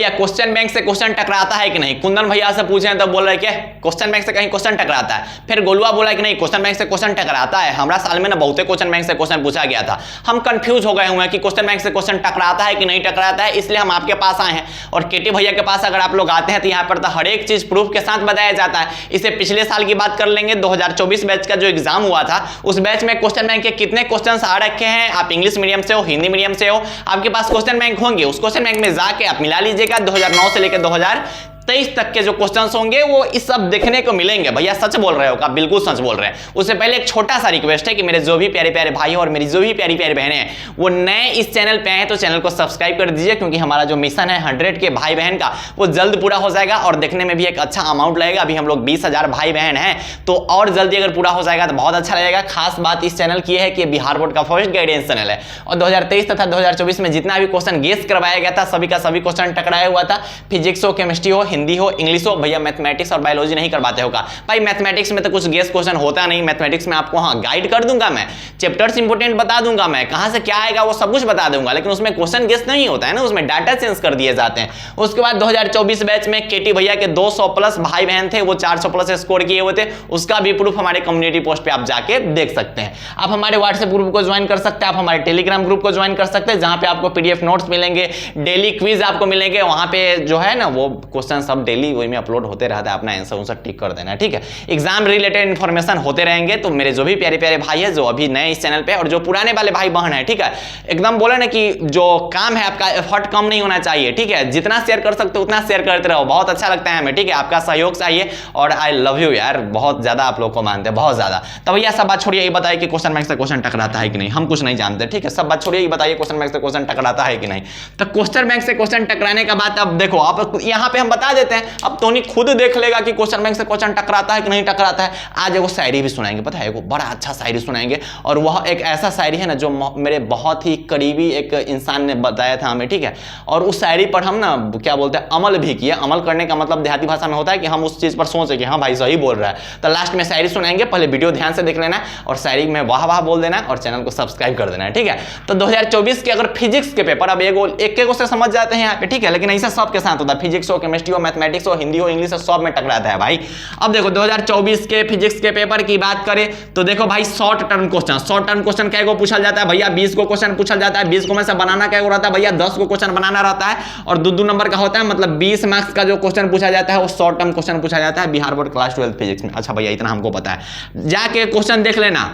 भैया question bank से question टकराता है कि नहीं? कुंदन भैया से पूछे तो बोल रहे क्या क्वेश्चन बैंक से कहीं क्वेश्चन टकराता है। फिर गोलुआ बोला कि नहीं क्वेश्चन बैंक से क्वेश्चन टकराता है, हमारा साल में ना बहुते क्वेश्चन बैंक से क्वेश्चन पूछा गया था, हम कंफ्यूज हो गए हुए हैं कि क्वेश्चन बैंक से क्वेश्चन टकराता है कि नहीं टकराता है, इसलिए हम आपके पास आए हैं। और केटी भैया के पास अगर आप लोग आते हैं तो यहाँ पर तो हर एक चीज प्रूफ के साथ बताया जाता है। इसे पिछले साल की बात कर लेंगे, 2024 बैच का जो एग्जाम हुआ था उस बैच में क्वेश्चन बैंक के कितने क्वेश्चन आ रखे हैं। आप इंग्लिश मीडियम से हो, हिंदी मीडियम से हो, आपके पास क्वेश्चन बैंक होंगे, उस क्वेश्चन बैंक में जाके आप मिला लीजिएगा। 2009 से लेकर 2023 तक के जो क्वेश्चंस होंगे वो इस सब देखने को मिलेंगे। भैया सच बोल रहे हो का? बिल्कुल सच बोल रहे हैं। उससे पहले एक छोटा सा रिक्वेस्ट है कि मेरे जो भी प्यारे प्यारे भाई और मेरी जो भी प्यारी प्यारी बहनें हैं वो नए इस चैनल पे आए तो चैनल को सब्सक्राइब कर दीजिए, क्योंकि हमारा जो मिशन है 100 के भाई बहन का वो जल्द पूरा हो जाएगा और देखने में भी एक अच्छा अमाउंट लगेगा। अभी हम लोग 20,000 भाई बहन हैं, तो और जल्दी अगर पूरा हो जाएगा तो बहुत अच्छा लगेगा। खास बात इस चैनल की है कि बिहार बोर्ड का फर्स्ट गाइडेंस चैनल है और 2023 तथा 2024 में जितना भी क्वेश्चन गेस करवाया गया था सभी का सभी क्वेश्चन टकराया हुआ था। फिजिक्स हो, केमिस्ट्री हो, हिंदी हो, इंग्लिश हो। भैया मैथमेटिक्स और बायोलॉजी नहीं करवाते होगा भाई, मैथमेटिक्स में तो कुछ गेस क्वेश्चन होता नहीं। मैथमेटिक्स में आपको हाँ गाइड कर दूंगा, मैं चैप्टर्स इंपोर्टेंट बता दूंगा, मैं कहां से क्या आएगा वो सब कुछ बता दूंगा, लेकिन उसमें क्वेश्चन गेस नहीं होता है ना, उसमें डाटा चेंज कर दिए जाते हैं। उसके बाद 2024 बैच में केटी भैया के 200 प्लस भाई बहन थे, वो 400 प्लस स्कोर किए हुए थे, उसका भी प्रूफ हमारे कम्युनिटी पोस्ट पे आप जाके देख सकते हैं। आप हमारे व्हाट्सएप ग्रुप को ज्वाइन कर सकते हैं, आप हमारे टेलीग्राम ग्रुप को ज्वाइन कर सकते हैं, जहां पे आपको पीडीएफ नोट्स मिलेंगे, डेली क्विज आपको मिलेंगे, वहां पे जो है ना वो क्वेश्चन सब डेली वही में अपलोड होते रहता है, अपना आंसर उनसे टिक कर देना, ठीक है। एग्जाम रिलेटेड इन्फॉर्मेशन होते रहेंगे। तो मेरे जो भी प्यारे प्यारे भाई है जो अभी नए इस चैनल पे और जो पुराने वाले भाई बहन है, ठीक है, एकदम बोले ना कि जो काम है आपका एफर्ट कम नहीं होना चाहिए, ठीक है, जितना शेयर कर सकते हो उतना शेयर करते रहो, बहुत अच्छा लगता है हमें, ठीक है, आपका सहयोग चाहिए और आई लव यू यार, बहुत ज्यादा आप लोग को मानते हैं, बहुत ज्यादा। तो भैया सब बात छोड़िए, ये बताइए कि क्वेश्चन बैंक से क्वेश्चन टकराता है कि नहीं, हम कुछ नहीं जानते, ठीक है, सब बात छोड़िए, ये बताइए क्वेश्चन बैंक से क्वेश्चन टकराता है कि नहीं। तो क्वेश्चन बैंक से क्वेश्चन टकराने का बात अब देखो, आप यहाँ पे हम बता देते हैं, अब टोनी खुद देख लेगा कि क्वेश्चन बैंक से क्वेश्चन टकराता है कि नहीं टकराता है। आज वो शायरी भी सुनाएंगे, पता है, वो बड़ा अच्छा शायरी सुनाएंगे और वह एक ऐसा शायरी है ना जो मेरे बहुत ही करीबी एक इंसान ने बताया था हमें, ठीक है, और उस शायरी पर हम ना क्या बोलते हैं अमल भी किया। अमल करने का मतलब देहाती भाषा में होता है कि हम उस चीज पर सोचे कि हाँ भाई सही बोल रहा है। तो लास्ट में शायरी सुनाएंगे, पहले वीडियो ध्यान से देख लेना और शायरी में वाह वाह बोल देना और चैनल को सब्सक्राइब कर देना है, ठीक है। तो 2024 के अगर फिजिक्स के पेपर अब एक से समझ जाते हैं यहाँ पे, ठीक है, लेकिन ऐसा सबके साथ होता है, फिजिक्स हो, केमिस्ट्री हो, मैथमेटिक्स हो, हिंदी हो, इंग्लिश हो, सब में टकराता है भाई। अब देखो 2024 के फिजिक्स के पेपर की बात करें तो देखो भाई शॉर्ट टर्म क्वेश्चन कैगो पूछा जाता है भैया, 20 को क्वेश्चन पूछा जाता है, 20 को में से बनाना कैगो रहता है भैया, 10 को क्वेश्चन बनाना रहता है और 2 नंबर का होता है, मतलब 20 मार्क्स का जो क्वेश्चन पूछा जाता है वो शॉर्ट टर्म क्वेश्चन पूछा जाता है बिहार बोर्ड क्लास 12 फिजिक्स में। अच्छा भैया इतना हमको पता है, जाके क्वेश्चन देख लेना।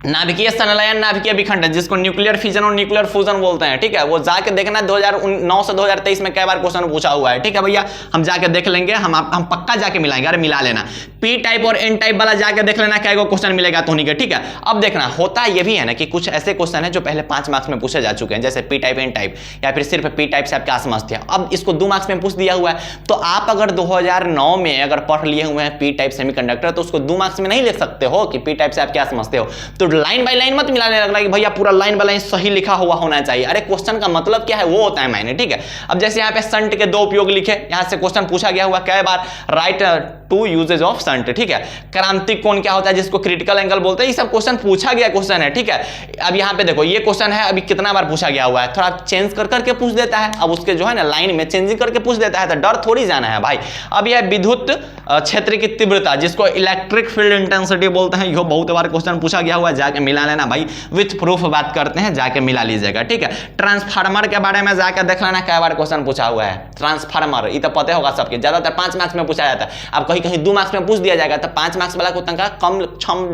नाभिकीय संलयन, नाभिकीय विखंडन, जिसको न्यूक्लियर फिजन और न्यूक्लियर फ्यूजन बोलते हैं, ठीक है, वो जाके देखना 2009 से 2023 में कई बार क्वेश्चन पूछा हुआ है, ठीक है भैया, हम जाके देख लेंगे, हम पक्का जाके मिलाएंगे, अरे मिला लेना। पी टाइप और एन टाइप वाला जाके देख लेना क्या क्वेश्चन मिलेगा तो के, ठीक है। अब देखना होता ये भी है ना कि कुछ ऐसे क्वेश्चन है जो पहले 5 मार्क्स में पूछे जा चुके हैं, जैसे पी टाइप, एन टाइप, या फिर सिर्फ पी टाइप से आप क्या समझते हैं, अब इसको 2 मार्क्स में पूछ दिया हुआ है। तो आप अगर 2009 में अगर पढ़ लिए हुए हैं पी टाइप सेमीकंडक्टर तो उसको 2 मार्क्स में नहीं लिख सकते हो कि पी टाइप से आप क्या समझते हो। तो लाइन बाय लाइन मिलाने लगना कि भैया पूरा लाइन बाय लाइन सही लिखा हुआ होना चाहिए। अरे क्वेश्चन का मतलब क्या है वो होता है मायने, ठीक है। अब जैसे यहाँ पे शंट के 2 उपयोग लिखे, यहाँ से क्वेश्चन पूछा गया हुआ कई बार, राइट 2 यूजेज ऑफ शंट, ठीक है। क्रांतिक कोण क्या होता है जिसको क्रिटिकल एंगल बोलते हैं, ये सब क्वेश्चन पूछा गया क्वेश्चन है, ठीक है। अब यहाँ पे देखो ये क्वेश्चन है, अभी कितना बार पूछा गया हुआ है, थोड़ा चेंज कर करके पूछ देता है, अब उसके जो है ना लाइन में चेंजिंग करके पूछ देता है, तो डर थोड़ी जाना है भाई। अब यह विद्युत क्षेत्र की तीव्रता जिसको इलेक्ट्रिक फील्ड इंटेंसिटी बोलते हैं, यह बहुत बार क्वेश्चन पूछा गया हुआ है, जाके मिला लेना भाई, विथ प्रूफ बात करते हैं, जाके मिला लीजिएगा, ठीक है। ट्रांसफार्मर के बारे में जाकर देख लेना कई बार क्वेश्चन पूछा हुआ है। ट्रांसफार्मर ये तो पता होगा सबके, ज्यादातर 5 मार्क्स में पूछा जाता है, अब कहीं कहीं 2 मार्क्स में पूछ दिया जाएगा, तो 5 मार्क्स वाला को तंका कम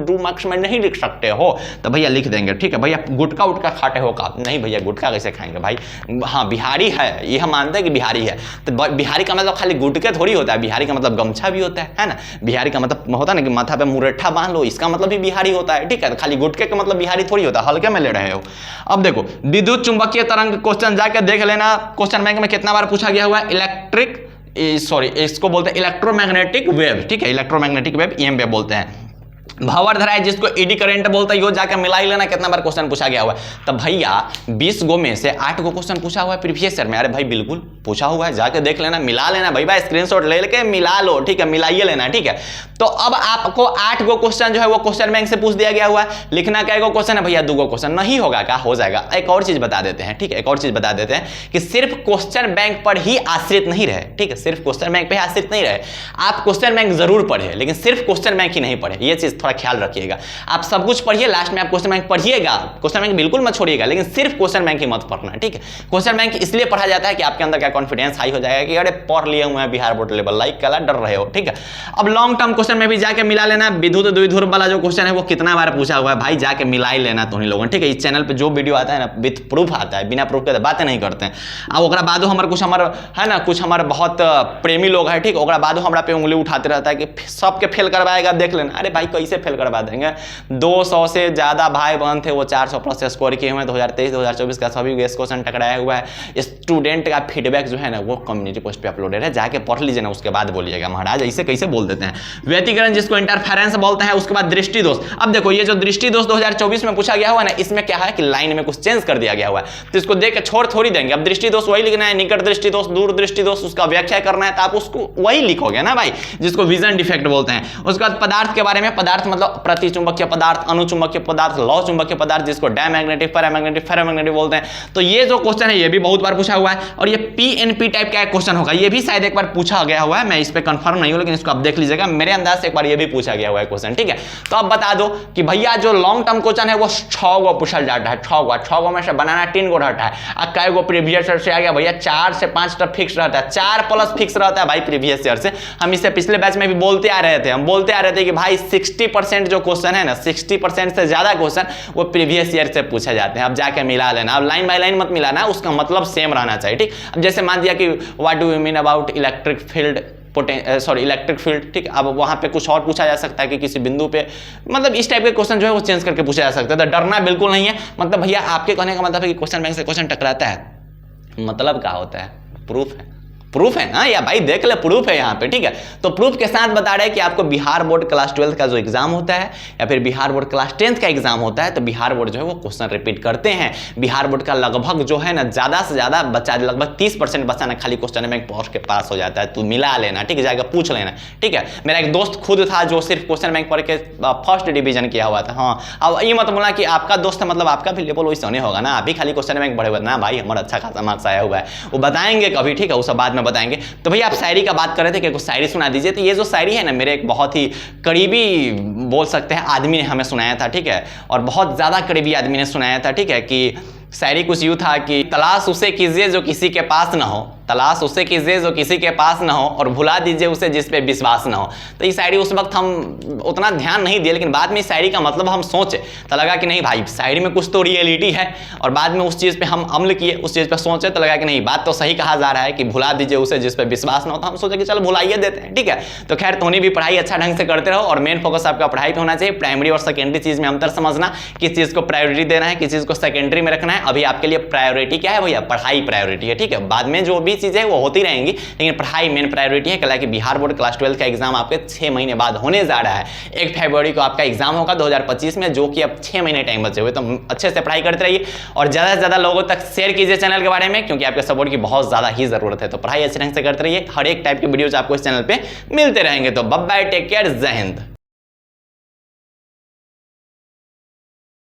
2 मार्क्स में नहीं लिख सकते हो, तो भैया लिख देंगे, ठीक है। भैया गुटका उटका खाते हो का नहीं भैया, गुटका कैसे खाएंगे भाई, हाँ बिहारी है ये हम मानते हैं कि बिहारी है, तो बिहारी का मतलब खाली गुटके थोड़ी होता है, बिहारी का मतलब गमछा भी होता है ना, बिहारी का मतलब होता है ना कि माथा पे मुरेठा बांध लो, इसका मतलब भी बिहारी होता है, ठीक है। खाली गुटके का मतलब बिहारी थोड़ी होता है, हल्के में ले रहे हो। अब देखो विद्युत चुंबकीय तरंग क्वेश्चन जाके देख लेना, क्वेश्चन बैंक में कितना बार पूछा गया हुआ है, इसको बोलते हैं इलेक्ट्रोमैग्नेटिक वेव, ठीक है, इलेक्ट्रोमैग्नेटिक वेव ईएम वेव बोलते हैं। भंवर धरा है जिसको एडी करंट बोलता है, यो जाकर मिला ही लेना कितना बार क्वेश्चन पूछा गया हुआ है। तब भैया 20 गो में से 8 गो क्वेश्चन पूछा हुआ है प्रीवियस ईयर में। अरे भाई बिल्कुल पूछा हुआ है, जाके देख लेना, मिला लेना भाई स्क्रीनशॉट ले लेके मिला लो, ठीक है, मिलाइए लेना, ठीक है। तो अब आपको 8 गो क्वेश्चन जो है वो क्वेश्चन बैंक से पूछ दिया गया हुआ है। लिखना क्या क्वेश्चन है भैया? 2 गो क्वेश्चन। नहीं होगा क्या? हो जाएगा। एक और चीज बता देते हैं, ठीक है, एक और चीज बता देते हैं कि सिर्फ क्वेश्चन बैंक पर ही आश्रित नहीं रहे, ठीक है, सिर्फ क्वेश्चन बैंक पे आश्रित नहीं रहे। आप क्वेश्चन बैंक जरूर पढ़े, लेकिन सिर्फ क्वेश्चन बैंक ही नहीं पढ़े, ये चीज थोड़ा ख्याल रखिएगा। आप सब कुछ पढ़िए, लास्ट में आप क्वेश्चन बैंक पढ़िएगा, क्वेश्चन बैंक बिल्कुल मत छोड़िएगा, लेकिन सिर्फ क्वेश्चन बैंक ही मत पढ़ना, ठीक है। क्वेश्चन बैंक इसलिए पढ़ा जाता है कि आपके अंदर क्या कॉन्फिडेंस हाई हो जाएगा कि अरे पढ़ लिए हुए हैं बिहार बोर्ड लेवल, लाइक कला डर रहे हो, ठीक है। अब लॉन्ग टर्म क्वेश्चन में भी जाके मिला लेना, विद्युत द्विध्रुव वाला जो क्वेश्चन है वो कितना बार पूछा हुआ है भाई, जाके मिला ही लेना तो लोगों, ठीक है। इस चैनल पे जो वीडियो आता है ना विथ प्रूफ आता है, बिना प्रूफ के बातें नहीं करते हैं। अब ओकरा बादो हमारे कुछ हमारे है ना, कुछ हमारे बहुत प्रेमी लोग हैं, ठीक, ओकरा बादो हमरा पे उंगली उठाते रहता है कि सबके फेल करवाएगा, देख लेना। अरे भाई कैसे फेल करवा देंगे? 200 से ज्यादा भाई बहन थे, वो 400 प्लस स्कोर किए हुए हैं 2023-2024 का, सभी गेस क्वेश्चन टकराया हुआ है। स्टूडेंट का फीडबैक जो है ना वो कम्युनिटी पोस्ट पे अपलोडेड है, जाके पढ़ लीजिए ना, उसके बाद बोलिएगा महाराज ऐसे कैसे बोल देते हैं। व्यतिकरण जिसको इंटरफेरेंस बोलते हैं, उसके बाद दृष्टि दोष। अब देखो ये जो दृष्टि दोष 2024 में पूछा गया हुआ ना, इसमें क्या है कि लाइन में कुछ चेंज कर दिया गया हुआ है, तो इसको देख के छोड़ थोड़ी देंगे। अब दृष्टि दोष वही लिखना है, निकट दृष्टि दोष, दूर दृष्टि दोष, उसका व्याख्या करना है तो आप उसको वही लिखोगे ना भाई, जिसको विजन डिफेक्ट बोलते हैं। उसके बाद पदार्थ के बारे में, पदार्थ मतलब प्रतिचुंबकीय पदार्थ, अनुचुंबकीय पदार्थ, लौ चुंबकीय पदार्थ, जिसको डायमैग्नेटिक, पैरामैग्नेटिक, फेरोमैग्नेटिक बोलते हैं। तो ये जो क्वेश्चन है ये भी बहुत बार पूछा हुआ है, और ये पीएनपी टाइप का क्वेश्चन होगा, ये भी शायद एक बार पूछा गया हुआ है, मैं इस पे कंफर्म नहीं हूं, लेकिन इसको आप देख लीजिएगा, मेरे अंदाज से एक बार ये भी पूछा गया हुआ है क्वेश्चन, ठीक है। तो अब बता दो कि भैया जो लॉन्ग टर्म क्वेश्चन है वो 6 गो पूछल जाता है, 6 गो में से बनाना 3 गो रहता है। अब कई गो प्रीवियस ईयर से आ गया भैया? 4 से 5 तक फिक्स रहता है, 4 प्लस फिक्स रहता है भाई प्रीवियस ईयर से। हम इससे पिछले बैच में भी बोलते आ रहे थे, हम बोलते आ रहे थे कि भाई 60% जो क्वेश्चन है ना, 60% से ज्यादा क्वेश्चन वो प्रीवियस ईयर से पूछे जाते हैं। अब जाके मिला लेना, अब लाइन बाय लाइन मत मिलाना, उसका मतलब सेम रहना चाहिए, ठीक। अब जैसे मान दिया कि what do you mean about electric field, electric field, ठीक। अब वहां पे कुछ और पूछा जा सकता है कि किसी बिंदु पे, मतलब इस टाइप के क्वेश्चन जो है वो चेंज करके पूछा जा सकता है। तो डरना बिल्कुल नहीं है। मतलब भैया आपके कहने का मतलब है कि क्वेश्चन बैंक से क्वेश्चन टकराता है, मतलब क्या होता है? प्रूफ है, प्रूफ है ना, या भाई देख ले प्रूफ है यहाँ पे, ठीक है। तो प्रूफ के साथ बता रहे हैं कि आपको बिहार बोर्ड क्लास 12 का जो एग्जाम होता है या फिर बिहार बोर्ड क्लास 10 का एग्जाम होता है, तो बिहार बोर्ड जो है वो क्वेश्चन रिपीट करते हैं। बिहार बोर्ड का लगभग जो है ना, ज्यादा से ज्यादा बच्चा, लगभग 30% बच्चा ना खाली क्वेश्चन बैंक पहुंच के पास हो जाता है। तो मिला लेना, ठीक है, जाकर पूछ लेना, ठीक है। मेरा एक दोस्त खुद था जो सिर्फ क्वेश्चन बैंक पढ़ के फर्स्ट डिवीजन किया हुआ था। हाँ, अब ये मत बोला कि आपका दोस्त है मतलब आपका भी लेवल वैसे होने होगा ना, आप भी खाली क्वेश्चन बैंक पढ़े हुए ना भाई, हमारा अच्छा खासा मार्क्स आया हुआ है, वो बताएंगे कभी, ठीक है, वो सब बाद में बताएंगे। तो भैया आप शायरी का बात कर रहे थे कि कुछ शायरी सुना दीजिए। तो ये जो शायरी है ना, मेरे एक बहुत ही करीबी बोल सकते हैं आदमी ने हमें सुनाया था, ठीक है, और बहुत ज्यादा करीबी आदमी ने सुनाया था, ठीक है। कि शायरी कुछ यूं था कि तलाश उसे कीजिए जो किसी के पास ना हो, तलाश उसे कीजिए जो किसी के पास ना हो, और भुला दीजिए उसे जिस पे विश्वास ना हो। तो ये शायरी उस वक्त हम उतना ध्यान नहीं दिए, लेकिन बाद में इस शायरी का मतलब हम सोचे तो लगा कि नहीं भाई शायरी में कुछ तो रियलिटी है, और बाद में उस चीज़ पे हम अमल किए, उस चीज़ पे सोचे तो लगा कि नहीं बात तो सही कहा जा रहा है कि भुला दीजिए उसे जिस पे विश्वास ना हो। तो हम सोचे कि चलो भुलाइए देते हैं, ठीक है। तो खैर तोनी भी पढ़ाई अच्छा ढंग से करते रहो, और मेन फोकस आपका पढ़ाई पे होना चाहिए। प्राइमरी और सेकेंडरी चीज़ में अंतर समझना, किस चीज़ को प्रायोरिटी देना है, किस चीज़ को सेकेंडरी में रखना है। अभी आपके लिए प्रायोरिटी क्या है भैया? पढ़ाई प्रायोरिटी है, ठीक है। बाद में जो भी चीज़ें वो होती रहेंगी, लेकिन पढ़ाई मेन प्रायोरिटी है। कल कि बिहार बोर्ड क्लास 12 का एग्जाम आपके 6 महीने बाद होने जा रहा है। 1 फरवरी को आपका एग्जाम होगा 2025 में, जो कि अब 6 महीने टाइम बचे हुए। तो अच्छे से पढ़ाई करते रहिए, और ज़्यादा से ज़्यादा लोगों तक शेयर कीजिए चैनल के बारे में, क्योंकि आपके सपोर्ट की बहुत ज़्यादा ही ज़रूरत है। तो पढ़ाई अच्छे ढंग से करते रहिए, हर एक टाइप के वीडियोज आपको इस चैनल पर मिलते रहेंगे। तो बाय बाय, टेक केयर, जय हिंद।